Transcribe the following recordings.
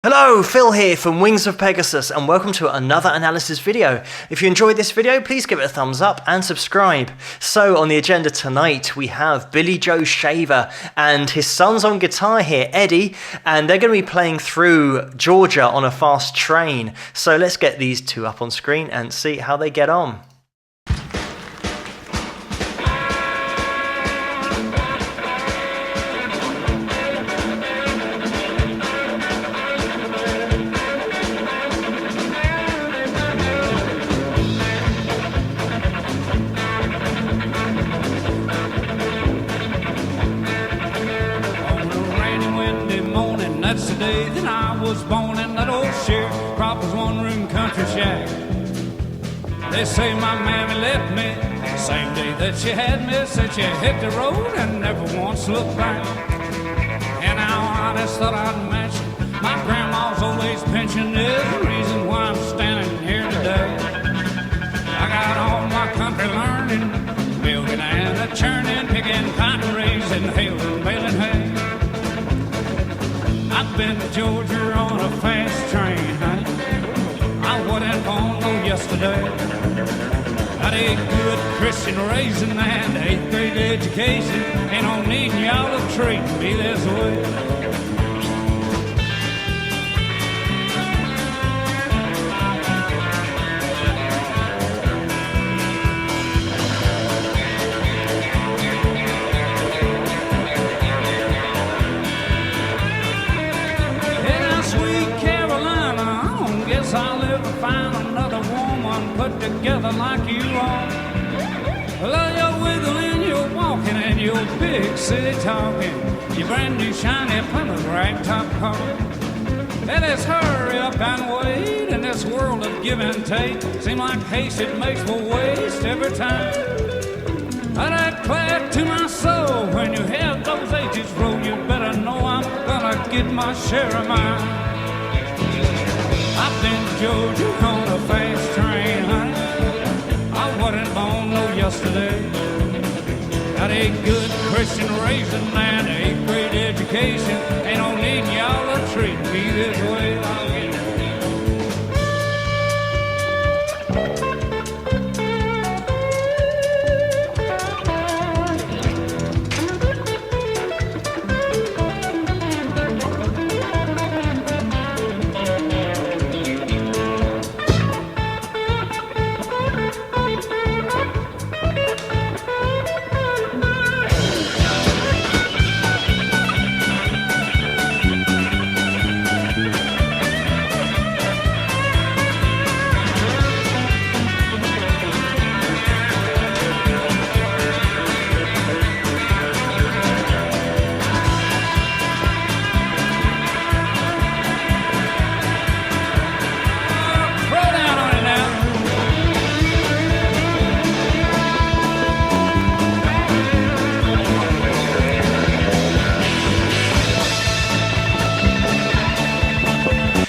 Hello, Phil here from Wings of Pegasus and welcome to another analysis video. If you enjoyed this video, please give it a thumbs up and subscribe. So on the agenda tonight, we have Billy Joe Shaver and his son's on guitar here, Eddy, and they're going to be playing through Georgia on a fast train. So let's get these two up on screen and see how they get on. That's the day that I was born in that old sharecropper's one-room country shack. They say my mammy left me the same day that she had me. Said she hit the road and never once looked back. And now I just thought I'd mention my grandma's old age pension is the reason why I'm standing here today. I got all my country learning, milking and a-churning, picking cotton, raising, hailing, baling hay. I've been to Georgia on a fast train, honey. I wasn't born no yesterday. Got a good Christian raising and 8th grade education. Ain't no need y'all to treat me this way. I'll ever find another woman put together like you are. Well, you're wiggling, you're walking, and you're big city talking. Your brand new shiny Plymouth ragtop car. And let's hurry up and wait in this world of give and take. Seem like haste, it makes for waste every time. I declare to my soul, when you have those ages roll, you better know I'm gonna get my share of mine. I've been to Georgia on a fast train, honey. I wasn't born no yesterday. Got a good Christian raising and 8th grade education. Ain't no need y'all to treat me this way.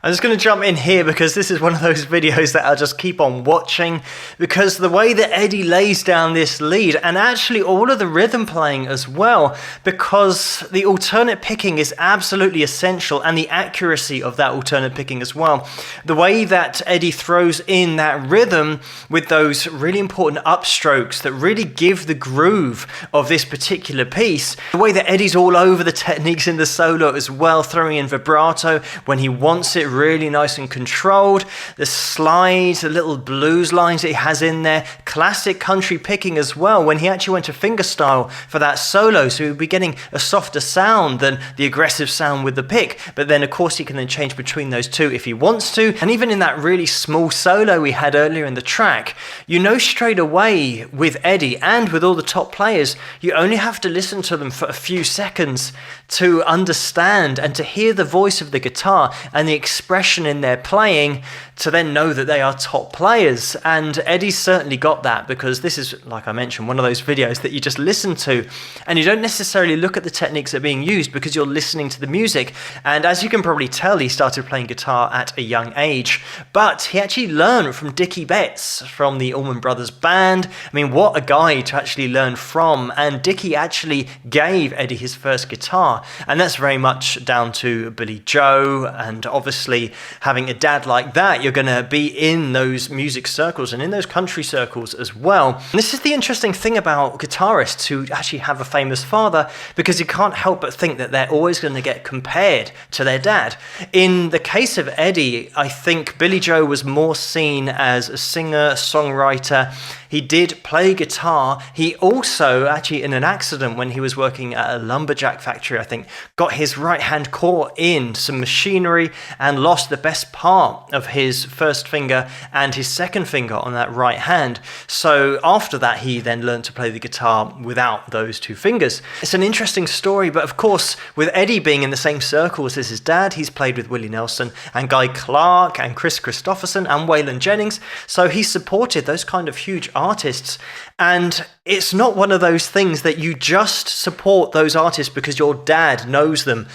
I'm just going to jump in here because this is one of those videos that I'll just keep on watching, because the way that Eddy lays down this lead, and actually all of the rhythm playing as well, because the alternate picking is absolutely essential, and the accuracy of that alternate picking as well. The way that Eddy throws in that rhythm with those really important upstrokes that really give the groove of this particular piece. The way that Eddy's all over the techniques in the solo as well, throwing in vibrato when he wants it really nice and controlled. The slides, the little blues lines that he has in there, classic country picking as well when he actually went to fingerstyle for that solo, so he'll be getting a softer sound than the aggressive sound with the pick. But then of course he can then change between those two if he wants to. And even in that really small solo we had earlier in the track, you know straight away with Eddy and with all the top players, you only have to listen to them for a few seconds to understand and to hear the voice of the guitar and the expression in their playing to then know that they are top players. And Eddy's certainly got that, because this is, like I mentioned, one of those videos that you just listen to and you don't necessarily look at the techniques that are being used because you're listening to the music. And as you can probably tell, he started playing guitar at a young age, but he actually learned from Dickie Betts from the Allman Brothers Band. I mean, what a guy to actually learn from. And Dickie actually gave Eddy his first guitar, and that's very much down to Billy Joe. And obviously having a dad like that, you're going to be in those music circles and in those country circles as well. And this is the interesting thing about guitarists who actually have a famous father, because you can't help but think that they're always going to get compared to their dad. In the case of Eddy, I think Billy Joe was more seen as a singer, songwriter. He did play guitar. He also, actually in an accident when he was working at a lumberjack factory, I think, got his right hand caught in some machinery and lost the best part of his first finger and his second finger on that right hand. So after that, he then learned to play the guitar without those two fingers. It's an interesting story, but of course, with Eddy being in the same circles as his dad, he's played with Willie Nelson and Guy Clark and Chris Christopherson and Waylon Jennings. So he supported those kind of huge artists. And it's not one of those things that you just support those artists because your dad knows them.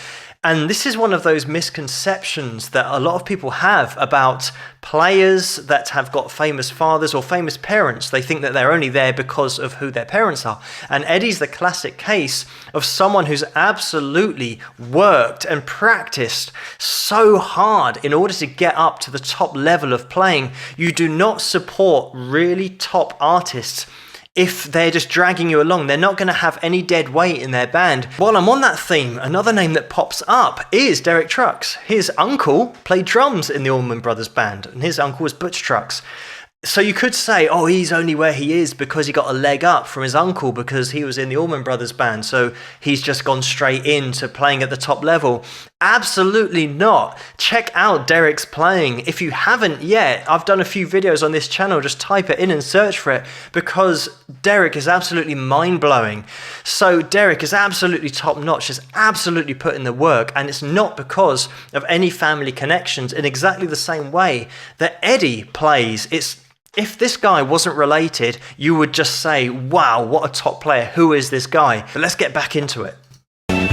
And this is one of those misconceptions that a lot of people have about players that have got famous fathers or famous parents. They think that they're only there because of who their parents are. And Eddy's the classic case of someone who's absolutely worked and practiced so hard in order to get up to the top level of playing. You do not support really top artists if they're just dragging you along. They're not going to have any dead weight in their band. While I'm on that theme, another name that pops up is Derek Trucks. His uncle played drums in the Allman Brothers Band, and his uncle was Butch Trucks. So you could say, oh, he's only where he is because he got a leg up from his uncle because he was in the Allman Brothers Band, so he's just gone straight into playing at the top level. Absolutely not. Check out Derek's playing. If you haven't yet, I've done a few videos on this channel. Just type it in and search for it, because Derek is absolutely mind-blowing. So Derek is absolutely top-notch, has absolutely put in the work, and it's not because of any family connections, in exactly the same way that Eddy plays. If this guy wasn't related, you would just say, wow, what a top player. Who is this guy? But let's get back into it. I've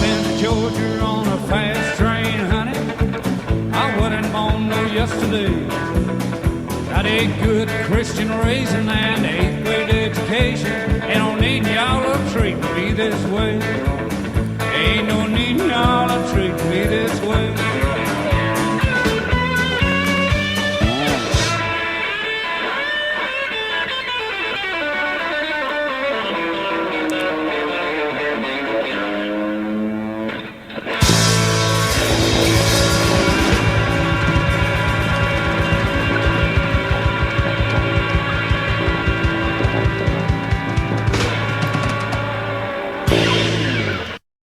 been to Georgia on a fast train, honey. I wasn't born no yesterday. Got a good Christian raising and 8th grade education. Ain't no need y'all to treat me this way. Ain't no need y'all to treat me this way.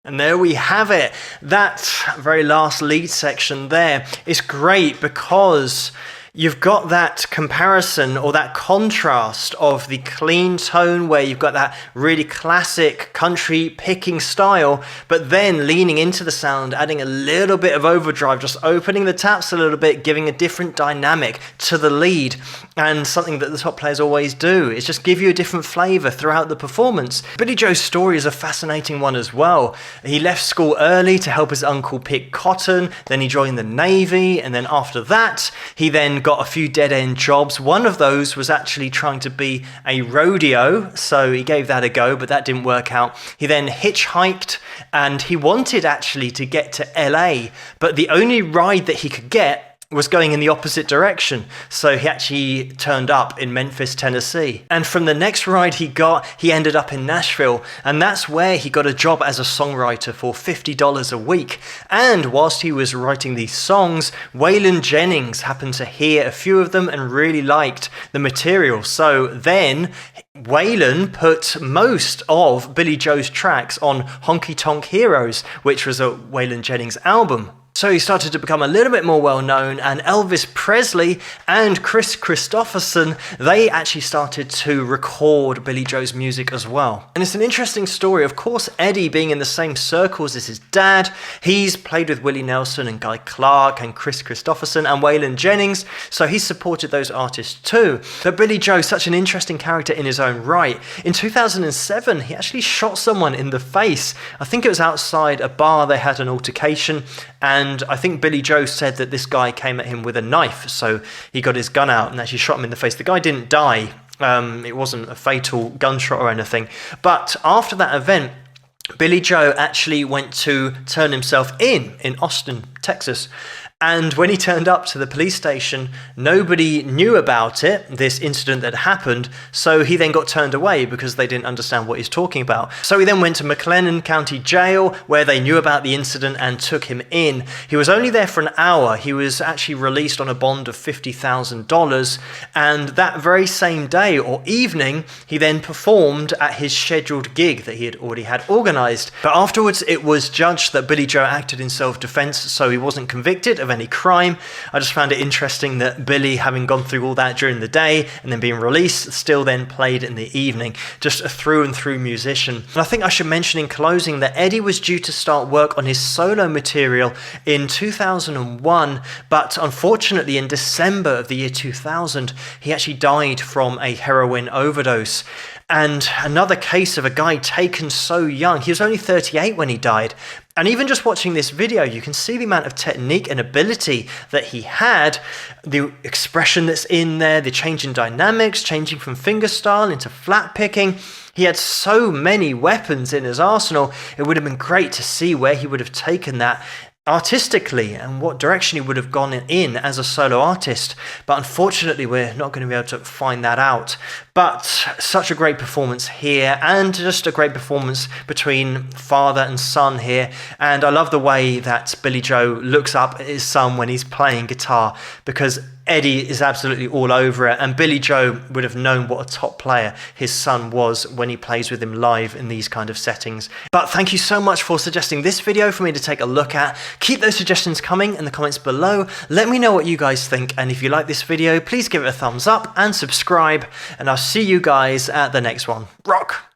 And there we have it. That very last lead section there is great because you've got that comparison or that contrast of the clean tone where you've got that really classic country picking style, but then leaning into the sound, adding a little bit of overdrive, just opening the taps a little bit, giving a different dynamic to the lead. And something that the top players always do is just give you a different flavor throughout the performance. Billy Joe's story is a fascinating one as well. He left school early to help his uncle pick cotton, then he joined the Navy, and then after that, he then got a few dead-end jobs. One of those was actually trying to be a rodeo, so he gave that a go, but that didn't work out. He then hitchhiked, and he wanted actually to get to LA, but the only ride that he could get was going in the opposite direction. So he actually turned up in Memphis, Tennessee. And from the next ride he got, he ended up in Nashville. And that's where he got a job as a songwriter for $50 a week. And whilst he was writing these songs, Waylon Jennings happened to hear a few of them and really liked the material. So then Waylon put most of Billy Joe's tracks on Honky Tonk Heroes, which was a Waylon Jennings album. So he started to become a little bit more well known, and Elvis Presley and Chris Christopherson, they actually started to record Billy Joe's music as well. And it's an interesting story. Of course, Eddie, being in the same circles as his dad, he's played with Willie Nelson and Guy Clark and Chris Christopherson and Waylon Jennings, so he supported those artists too. But Billy Joe, such an interesting character in his own right. In 2007, he actually shot someone in the face. I think it was outside a bar. They had an altercation, and I think Billy Joe said that this guy came at him with a knife, so he got his gun out and actually shot him in the face. The guy didn't die. It wasn't a fatal gunshot or anything. But after that event, Billy Joe actually went to turn himself in Austin, Texas. And when he turned up to the police station, nobody knew about it, this incident that happened, so he then got turned away because they didn't understand what he's talking about. So he then went to McLennan County Jail, where they knew about the incident and took him in. He was only there for an hour. He was actually released on a bond of $50,000, and that very same day or evening, he then performed at his scheduled gig that he had already had organized. But afterwards, it was judged that Billy Joe acted in self-defense, so he wasn't convicted of any crime. I just found it interesting that Billy, having gone through all that during the day and then being released, still then played in the evening. Just a through and through musician. And I think I should mention in closing that Eddie was due to start work on his solo material in 2001, but unfortunately in December of the year 2000, he actually died from a heroin overdose. And another case of a guy taken so young. He was only 38 when he died. And even just watching this video, you can see the amount of technique and ability that he had, the expression that's in there, the change in dynamics, changing from fingerstyle into flat picking. He had so many weapons in his arsenal. It would have been great to see where he would have taken that artistically and what direction he would have gone in as a solo artist. But unfortunately, we're not going to be able to find that out. But such a great performance here, and just a great performance between father and son here. And I love the way that Billy Joe looks up at his son when he's playing guitar, because Eddie is absolutely all over it, and Billy Joe would have known what a top player his son was when he plays with him live in these kind of settings. But thank you so much for suggesting this video for me to take a look at. Keep those suggestions coming in the comments below. Let me know what you guys think, and if you like this video, please give it a thumbs up and subscribe, and I'll see you guys at the next one. Rock!